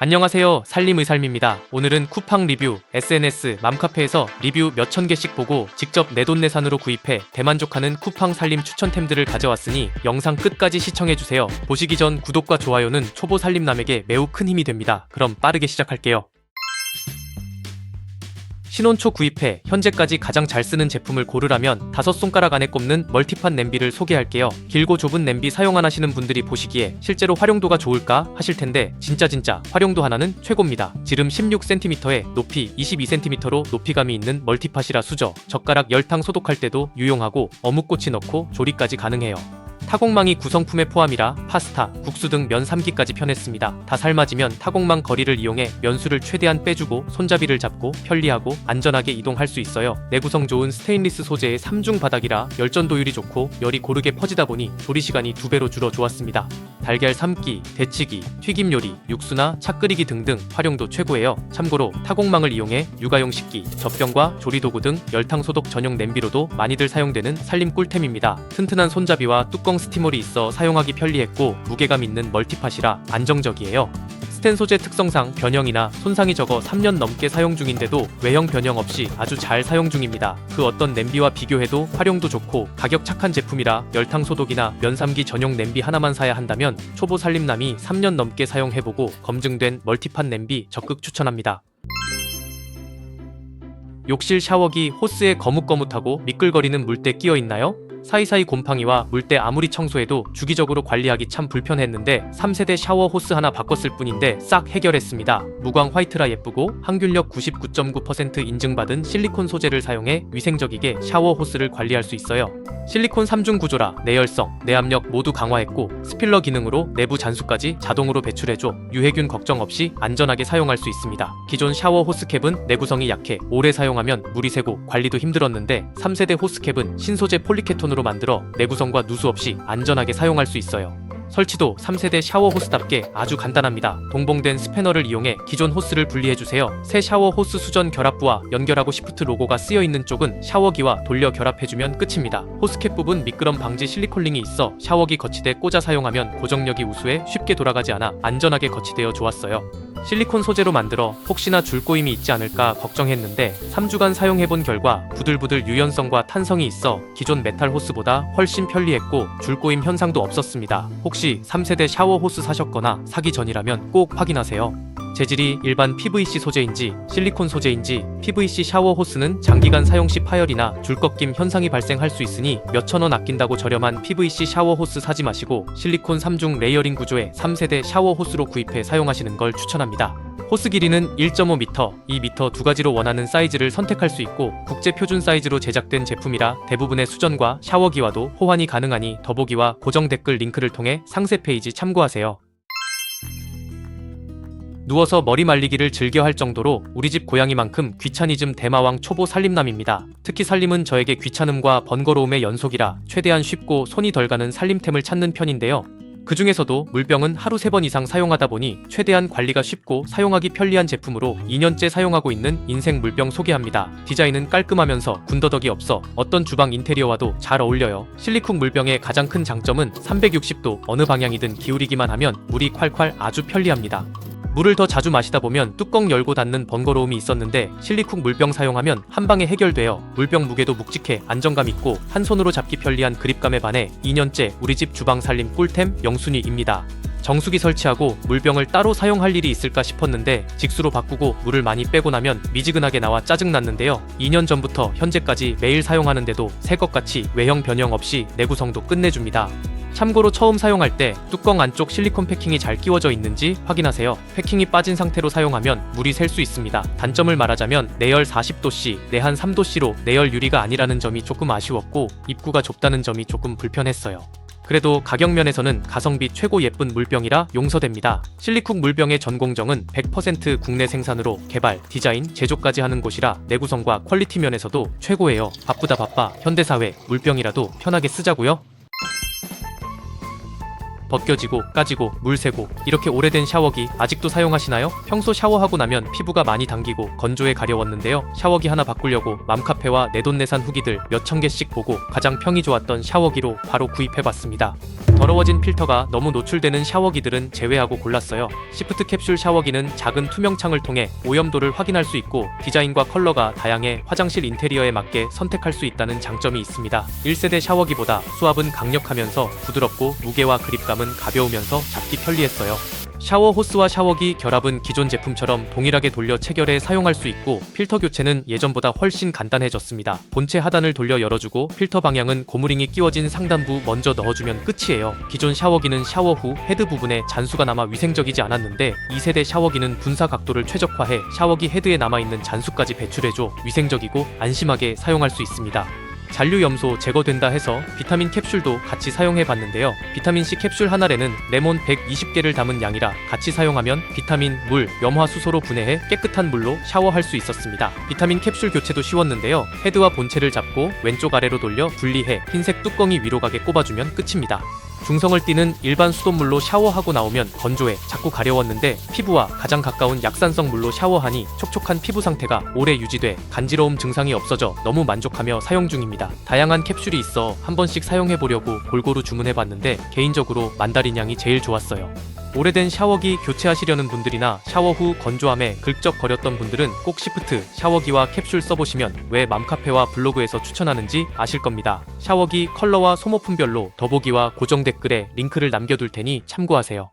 안녕하세요. 살림의삶입니다. 오늘은 쿠팡 리뷰, SNS, 맘카페에서 리뷰 몇천 개씩 보고 직접 내돈내산으로 구입해 대만족하는 쿠팡 살림 추천템들을 가져왔으니 영상 끝까지 시청해주세요. 보시기 전 구독과 좋아요는 초보 살림남에게 매우 큰 힘이 됩니다. 그럼 빠르게 시작할게요. 신혼초 구입해 현재까지 가장 잘 쓰는 제품을 고르라면 5손가락 안에 꼽는 멀티판 냄비를 소개할게요. 길고 좁은 냄비 사용 안 하시는 분들이 보시기에 실제로 활용도가 좋을까 하실 텐데 진짜 활용도 하나는 최고입니다. 지름 16cm에 높이 22cm로 높이감이 있는 멀티팟이라 수저, 젓가락 열탕 소독할 때도 유용하고 어묵꼬치 넣고 조리까지 가능해요. 타공망이 구성품에 포함이라 파스타, 국수 등 면 삶기까지 편했습니다. 다 삶아지면 타공망 거리를 이용해 면수를 최대한 빼주고 손잡이를 잡고 편리하고 안전하게 이동할 수 있어요. 내구성 좋은 스테인리스 소재의 3중 바닥이라 열전 도율이 좋고 열이 고르게 퍼지다 보니 조리 시간이 2배로 줄어 좋았습니다. 달걀 삶기, 데치기, 튀김 요리, 육수나 차 끓이기 등등 활용도 최고예요. 참고로 타공망을 이용해 육아용 식기, 젖병과 조리도구 등 열탕 소독 전용 냄비로도 많이들 사용되는 살림 꿀템입니다. 튼튼한 손잡이와 뚜껑 스티머리 있어 사용하기 편리했고 무게감 있는 멀티팟이라 안정적이에요. 스텐 소재 특성상 변형이나 손상이 적어 3년 넘게 사용 중인데도 외형 변형 없이 아주 잘 사용 중입니다. 그 어떤 냄비와 비교해도 활용도 좋고 가격 착한 제품이라 열탕 소독이나 면 삶기 전용 냄비 하나만 사야 한다면 초보 살림남이 3년 넘게 사용해보고 검증된 멀티팟 냄비 적극 추천합니다. 욕실 샤워기 호스에 거뭇거뭇하고 미끌거리는 물때 끼어있나요? 사이사이 곰팡이와 물때 아무리 청소해도 주기적으로 관리하기 참 불편했는데 3세대 샤워 호스 하나 바꿨을 뿐인데 싹 해결했습니다. 무광 화이트라 예쁘고 항균력 99.9% 인증받은 실리콘 소재를 사용해 위생적이게 샤워 호스를 관리할 수 있어요. 실리콘 3중 구조라 내열성, 내압력 모두 강화했고 스필러 기능으로 내부 잔수까지 자동으로 배출해줘 유해균 걱정 없이 안전하게 사용할 수 있습니다. 기존 샤워 호스캡은 내구성이 약해 오래 사용하면 물이 새고 관리도 힘들었는데 3세대 호스캡은 신소재 폴리케톤으로 만들어 내구성과 누수 없이 안전하게 사용할 수 있어요. 설치도 3세대 샤워 호스답게 아주 간단합니다. 동봉된 스패너를 이용해 기존 호스를 분리해주세요. 새 샤워 호스 수전 결합부와 연결하고 시프트 로고가 쓰여있는 쪽은 샤워기와 돌려 결합해주면 끝입니다. 호스캡 부분 미끄럼 방지 실리콘링이 있어 샤워기 거치대 꽂아 사용하면 고정력이 우수해 쉽게 돌아가지 않아 안전하게 거치되어 좋았어요. 실리콘 소재로 만들어 혹시나 줄꼬임이 있지 않을까 걱정했는데 3주간 사용해본 결과 부들부들 유연성과 탄성이 있어 기존 메탈 호스보다 훨씬 편리했고 줄꼬임 현상도 없었습니다. 혹시 3세대 샤워 호스 사셨거나 사기 전이라면 꼭 확인하세요. 재질이 일반 PVC 소재인지 실리콘 소재인지 PVC 샤워 호스는 장기간 사용 시 파열이나 줄꺾임 현상이 발생할 수 있으니 몇천 원 아낀다고 저렴한 PVC 샤워 호스 사지 마시고 실리콘 3중 레이어링 구조의 3세대 샤워 호스로 구입해 사용하시는 걸 추천합니다. 호스 길이는 1.5m, 2m 두 가지로 원하는 사이즈를 선택할 수 있고 국제 표준 사이즈로 제작된 제품이라 대부분의 수전과 샤워기와도 호환이 가능하니 더보기와 고정 댓글 링크를 통해 상세 페이지 참고하세요. 누워서 머리 말리기를 즐겨 할 정도로 우리집 고양이만큼 귀차니즘 대마왕 초보 살림남입니다. 특히 살림은 저에게 귀찮음과 번거로움의 연속이라 최대한 쉽고 손이 덜 가는 살림템을 찾는 편인데요. 그 중에서도 물병은 하루 3번 이상 사용하다 보니 최대한 관리가 쉽고 사용하기 편리한 제품으로 2년째 사용하고 있는 인생 물병 소개합니다. 디자인은 깔끔하면서 군더더기 없어 어떤 주방 인테리어와도 잘 어울려요. 실리쿡 물병의 가장 큰 장점은 360도 어느 방향이든 기울이기만 하면 물이 콸콸 아주 편리합니다. 물을 더 자주 마시다 보면 뚜껑 열고 닫는 번거로움이 있었는데 실리쿡 물병 사용하면 한 방에 해결돼요. 물병 무게도 묵직해 안정감 있고 한 손으로 잡기 편리한 그립감에 반해 2년째 우리집 주방 살림 꿀템 명순위입니다. 정수기 설치하고 물병을 따로 사용할 일이 있을까 싶었는데 직수로 바꾸고 물을 많이 빼고 나면 미지근하게 나와 짜증났는데요. 2년 전부터 현재까지 매일 사용하는데도 새 것같이 외형 변형 없이 내구성도 끝내줍니다. 참고로 처음 사용할 때 뚜껑 안쪽 실리콘 패킹이 잘 끼워져 있는지 확인하세요. 패킹이 빠진 상태로 사용하면 물이 셀 수 있습니다. 단점을 말하자면 내열 40도씨, 내한 3도씨로 내열 유리가 아니라는 점이 조금 아쉬웠고 입구가 좁다는 점이 조금 불편했어요. 그래도 가격 면에서는 가성비 최고 예쁜 물병이라 용서됩니다. 실리쿡 물병의 전공정은 100% 국내 생산으로 개발, 디자인, 제조까지 하는 곳이라 내구성과 퀄리티 면에서도 최고예요. 바쁘다 바빠 현대사회 물병이라도 편하게 쓰자고요. 벗겨지고 까지고 물 새고 이렇게 오래된 샤워기 아직도 사용하시나요? 평소 샤워하고 나면 피부가 많이 당기고 건조해 가려웠는데요. 샤워기 하나 바꾸려고 맘카페와 내돈내산 후기들 몇천 개씩 보고 가장 평이 좋았던 샤워기로 바로 구입해봤습니다. 더러워진 필터가 너무 노출되는 샤워기들은 제외하고 골랐어요. 시프트 캡슐 샤워기는 작은 투명 창을 통해 오염도를 확인할 수 있고 디자인과 컬러가 다양해 화장실 인테리어에 맞게 선택할 수 있다는 장점이 있습니다. 1세대 샤워기보다 수압은 강력하면서 부드럽고 무게와 그립감은 가벼우면서 잡기 편리했어요. 샤워 호스와 샤워기 결합은 기존 제품처럼 동일하게 돌려 체결해 사용할 수 있고 필터 교체는 예전보다 훨씬 간단해졌습니다. 본체 하단을 돌려 열어주고 필터 방향은 고무링이 끼워진 상단부 먼저 넣어주면 끝이에요. 기존 샤워기는 샤워 후 헤드 부분에 잔수가 남아 위생적이지 않았는데 2세대 샤워기는 분사 각도를 최적화해 샤워기 헤드에 남아있는 잔수까지 배출해줘 위생적이고 안심하게 사용할 수 있습니다. 잔류 염소 제거된다 해서 비타민 캡슐도 같이 사용해 봤는데요. 비타민C 캡슐 하나에는 레몬 120개를 담은 양이라 같이 사용하면 비타민, 물, 염화수소로 분해해 깨끗한 물로 샤워할 수 있었습니다. 비타민 캡슐 교체도 쉬웠는데요. 헤드와 본체를 잡고 왼쪽 아래로 돌려 분리해 흰색 뚜껑이 위로 가게 꼽아주면 끝입니다. 중성을 띠는 일반 수돗물로 샤워하고 나오면 건조해 자꾸 가려웠는데 피부와 가장 가까운 약산성 물로 샤워하니 촉촉한 피부 상태가 오래 유지돼 간지러움 증상이 없어져 너무 만족하며 사용 중입니다. 다양한 캡슐이 있어 한 번씩 사용해보려고 골고루 주문해봤는데 개인적으로 만다린 향이 제일 좋았어요. 오래된 샤워기 교체하시려는 분들이나 샤워 후 건조함에 긁적거렸던 분들은 꼭 시프트 샤워기와 캡슐 써보시면 왜 맘카페와 블로그에서 추천하는지 아실 겁니다. 샤워기 컬러와 소모품별로 더보기와 고정 댓글에 링크를 남겨둘 테니 참고하세요.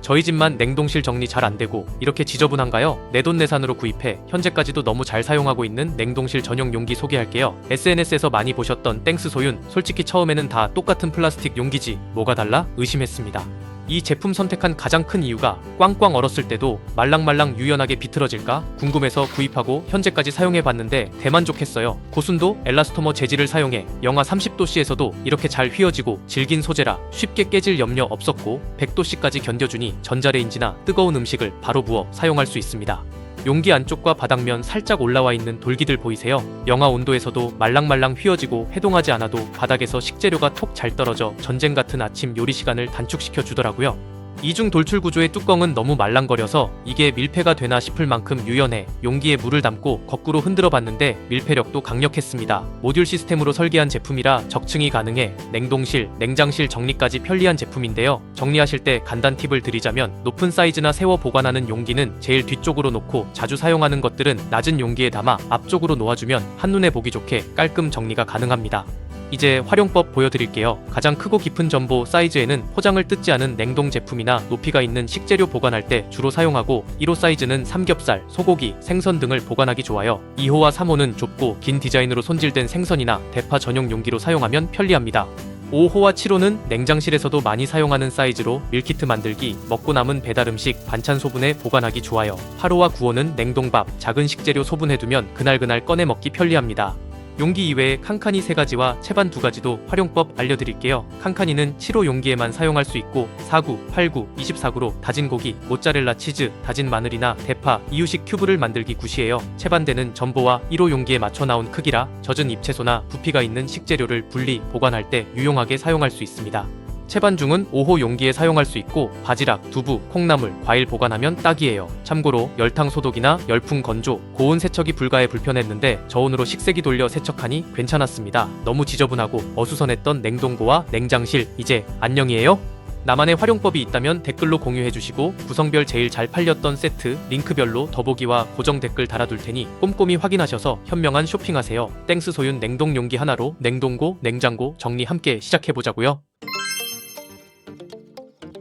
저희 집만 냉동실 정리 잘 안되고 이렇게 지저분한가요? 내돈내산으로 구입해 현재까지도 너무 잘 사용하고 있는 냉동실 전용 용기 소개할게요. SNS에서 많이 보셨던 땡스 소윤, 솔직히 처음에는 다 똑같은 플라스틱 용기지 뭐가 달라? 의심했습니다. 이 제품 선택한 가장 큰 이유가 꽝꽝 얼었을 때도 말랑말랑 유연하게 비틀어질까 궁금해서 구입하고 현재까지 사용해봤는데 대만족했어요. 고순도 엘라스토머 재질을 사용해 영하 30도씨에서도 이렇게 잘 휘어지고 질긴 소재라 쉽게 깨질 염려 없었고 100도씨까지 견뎌주니 전자레인지나 뜨거운 음식을 바로 부어 사용할 수 있습니다. 용기 안쪽과 바닥면 살짝 올라와 있는 돌기들 보이세요? 영하 온도에서도 말랑말랑 휘어지고 해동하지 않아도 바닥에서 식재료가 톡 잘 떨어져 전쟁 같은 아침 요리 시간을 단축시켜 주더라고요. 이중 돌출 구조의 뚜껑은 너무 말랑거려서 이게 밀폐가 되나 싶을 만큼 유연해 용기에 물을 담고 거꾸로 흔들어 봤는데 밀폐력도 강력했습니다. 모듈 시스템으로 설계한 제품이라 적층이 가능해 냉동실, 냉장실 정리까지 편리한 제품인데요. 정리하실 때 간단 팁을 드리자면 높은 사이즈나 세워 보관하는 용기는 제일 뒤쪽으로 놓고 자주 사용하는 것들은 낮은 용기에 담아 앞쪽으로 놓아주면 한눈에 보기 좋게 깔끔 정리가 가능합니다. 이제 활용법 보여드릴게요. 가장 크고 깊은 점보 사이즈에는 포장을 뜯지 않은 냉동 제품이나 높이가 있는 식재료 보관할 때 주로 사용하고 1호 사이즈는 삼겹살, 소고기, 생선 등을 보관하기 좋아요. 2호와 3호는 좁고 긴 디자인으로 손질된 생선이나 대파 전용 용기로 사용하면 편리합니다. 5호와 7호는 냉장실에서도 많이 사용하는 사이즈로 밀키트 만들기, 먹고 남은 배달음식, 반찬 소분해 보관하기 좋아요. 8호와 9호는 냉동밥, 작은 식재료 소분해두면 그날그날 꺼내 먹기 편리합니다. 용기 이외에 칸칸이 3가지와 채반 2가지도 활용법 알려드릴게요. 칸칸이는 7호 용기에만 사용할 수 있고 4구, 8구, 24구로 다진 고기, 모짜렐라 치즈, 다진 마늘이나 대파, 이유식 큐브를 만들기 굿이에요. 채반대는 전보와 1호 용기에 맞춰 나온 크기라 젖은 잎채소나 부피가 있는 식재료를 분리, 보관할 때 유용하게 사용할 수 있습니다. 채반중은 5호 용기에 사용할 수 있고 바지락, 두부, 콩나물, 과일 보관하면 딱이에요. 참고로 열탕 소독이나 열풍 건조, 고온 세척이 불가해 불편했는데 저온으로 식세기 돌려 세척하니 괜찮았습니다. 너무 지저분하고 어수선했던 냉동고와 냉장실 이제 안녕이에요. 나만의 활용법이 있다면 댓글로 공유해주시고 구성별 제일 잘 팔렸던 세트 링크별로 더보기와 고정 댓글 달아둘 테니 꼼꼼히 확인하셔서 현명한 쇼핑하세요. 땡스 소윤 냉동 용기 하나로 냉동고, 냉장고 정리 함께 시작해보자고요.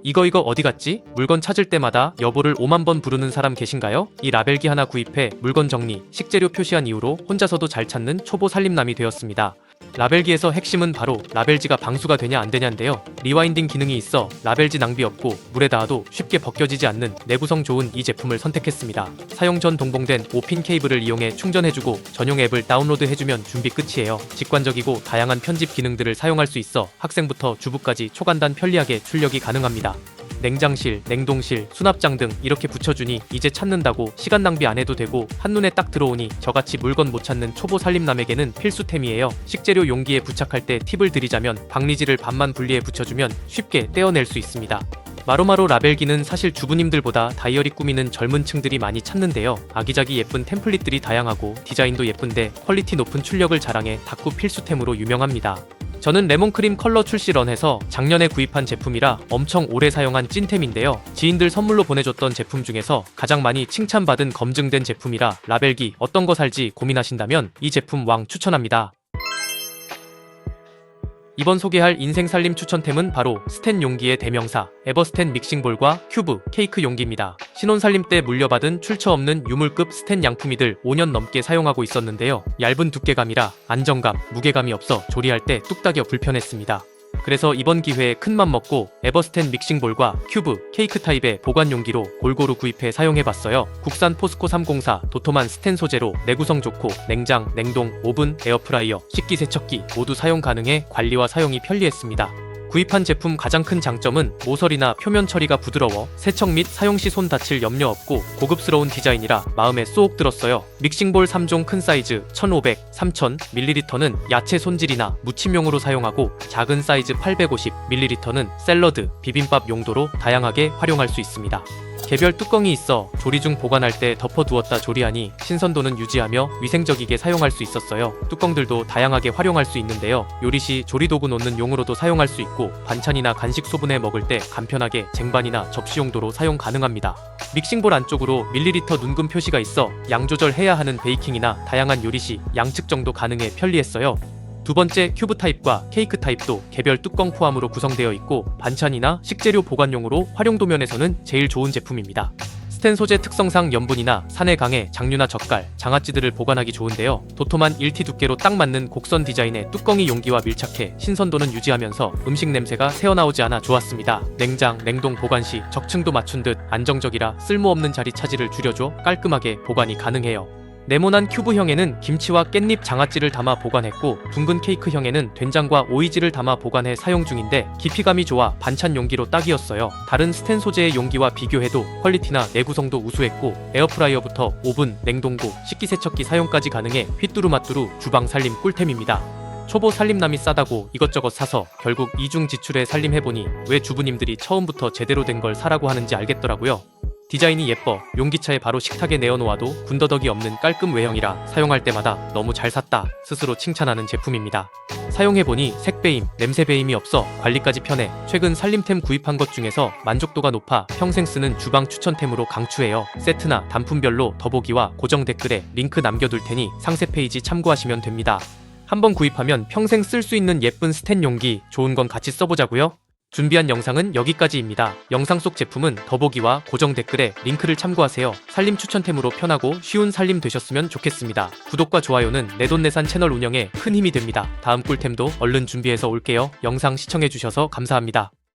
이거 어디 갔지? 물건 찾을 때마다 여보를 5만 번 부르는 사람 계신가요? 이 라벨기 하나 구입해 물건 정리, 식재료 표시한 이후로 혼자서도 잘 찾는 초보 살림남이 되었습니다. 라벨기에서 핵심은 바로 라벨지가 방수가 되냐 안 되냐인데요. 리와인딩 기능이 있어 라벨지 낭비 없고 물에 닿아도 쉽게 벗겨지지 않는 내구성 좋은 이 제품을 선택했습니다. 사용 전 동봉된 5핀 케이블을 이용해 충전해주고 전용 앱을 다운로드해주면 준비 끝이에요. 직관적이고 다양한 편집 기능들을 사용할 수 있어 학생부터 주부까지 초간단 편리하게 출력이 가능합니다. 냉장실, 냉동실, 수납장 등 이렇게 붙여주니 이제 찾는다고 시간 낭비 안 해도 되고 한눈에 딱 들어오니 저같이 물건 못 찾는 초보 살림남에게는 필수템이에요. 식재료 용기에 부착할 때 팁을 드리자면 박리지를 반만 분리해 붙여주면 쉽게 떼어낼 수 있습니다. 마로마로 라벨기는 사실 주부님들보다 다이어리 꾸미는 젊은 층들이 많이 찾는데요. 아기자기 예쁜 템플릿들이 다양하고 디자인도 예쁜데 퀄리티 높은 출력을 자랑해 닭구 필수템으로 유명합니다. 저는 레몬크림 컬러 출시런해서 작년에 구입한 제품이라 엄청 오래 사용한 찐템인데요. 지인들 선물로 보내줬던 제품 중에서 가장 많이 칭찬받은 검증된 제품이라 라벨기 어떤 거 살지 고민하신다면 이 제품 왕 추천합니다. 이번 소개할 인생 살림 추천템은 바로 스텐 용기의 대명사 에버스텐 믹싱볼과 큐브, 케이크 용기입니다. 신혼살림 때 물려받은 출처 없는 유물급 스텐 양품이들 5년 넘게 사용하고 있었는데요. 얇은 두께감이라 안정감, 무게감이 없어 조리할 때 뚝딱여 불편했습니다. 그래서 이번 기회에 큰맘 먹고 에버스텐 믹싱볼과 큐브, 케이크 타입의 보관 용기로 골고루 구입해 사용해봤어요. 국산 포스코 304 도톰한 스텐 소재로 내구성 좋고 냉장, 냉동, 오븐, 에어프라이어, 식기세척기 모두 사용 가능해 관리와 사용이 편리했습니다. 구입한 제품 가장 큰 장점은 모서리나 표면 처리가 부드러워 세척 및 사용 시 손 다칠 염려 없고 고급스러운 디자인이라 마음에 쏙 들었어요. 믹싱볼 3종 큰 사이즈 1500, 3000ml는 야채 손질이나 무침용으로 사용하고 작은 사이즈 850ml는 샐러드, 비빔밥 용도로 다양하게 활용할 수 있습니다. 개별 뚜껑이 있어 조리 중 보관할 때 덮어두었다 조리하니 신선도는 유지하며 위생적이게 사용할 수 있었어요. 뚜껑들도 다양하게 활용할 수 있는데요. 요리 시 조리도구 놓는 용으로도 사용할 수 있고 반찬이나 간식 소분해 먹을 때 간편하게 쟁반이나 접시 용도로 사용 가능합니다. 믹싱볼 안쪽으로 밀리리터 눈금 표시가 있어 양 조절해야 하는 베이킹이나 다양한 요리 시 양측 정도 가능해 편리했어요. 두 번째 큐브 타입과 케이크 타입도 개별 뚜껑 포함으로 구성되어 있고 반찬이나 식재료 보관용으로 활용도 면에서는 제일 좋은 제품입니다. 스텐 소재 특성상 염분이나 산에 강해 장류나 젓갈, 장아찌들을 보관하기 좋은데요. 도톰한 1T 두께로 딱 맞는 곡선 디자인의 뚜껑이 용기와 밀착해 신선도는 유지하면서 음식 냄새가 새어나오지 않아 좋았습니다. 냉장, 냉동 보관 시 적층도 맞춘 듯 안정적이라 쓸모없는 자리 차지를 줄여줘 깔끔하게 보관이 가능해요. 네모난 큐브형에는 김치와 깻잎 장아찌를 담아 보관했고 둥근 케이크형에는 된장과 오이지를 담아 보관해 사용 중인데 깊이감이 좋아 반찬 용기로 딱이었어요. 다른 스텐 소재의 용기와 비교해도 퀄리티나 내구성도 우수했고 에어프라이어부터 오븐, 냉동고, 식기세척기 사용까지 가능해 휘뚜루마뚜루 주방 살림 꿀템입니다. 초보 살림남이 싸다고 이것저것 사서 결국 이중 지출에 살림해보니 왜 주부님들이 처음부터 제대로 된 걸 사라고 하는지 알겠더라고요. 디자인이 예뻐 용기차에 바로 식탁에 내어놓아도 군더더기 없는 깔끔 외형이라 사용할 때마다 너무 잘 샀다 스스로 칭찬하는 제품입니다. 사용해보니 색배임, 냄새배임이 없어 관리까지 편해 최근 살림템 구입한 것 중에서 만족도가 높아 평생 쓰는 주방 추천템으로 강추해요. 세트나 단품별로 더보기와 고정 댓글에 링크 남겨둘 테니 상세 페이지 참고하시면 됩니다. 한번 구입하면 평생 쓸 수 있는 예쁜 스텐 용기 좋은 건 같이 써보자고요. 준비한 영상은 여기까지입니다. 영상 속 제품은 더보기와 고정 댓글에 링크를 참고하세요. 살림 추천템으로 편하고 쉬운 살림 되셨으면 좋겠습니다. 구독과 좋아요는 내돈내산 채널 운영에 큰 힘이 됩니다. 다음 꿀템도 얼른 준비해서 올게요. 영상 시청해주셔서 감사합니다.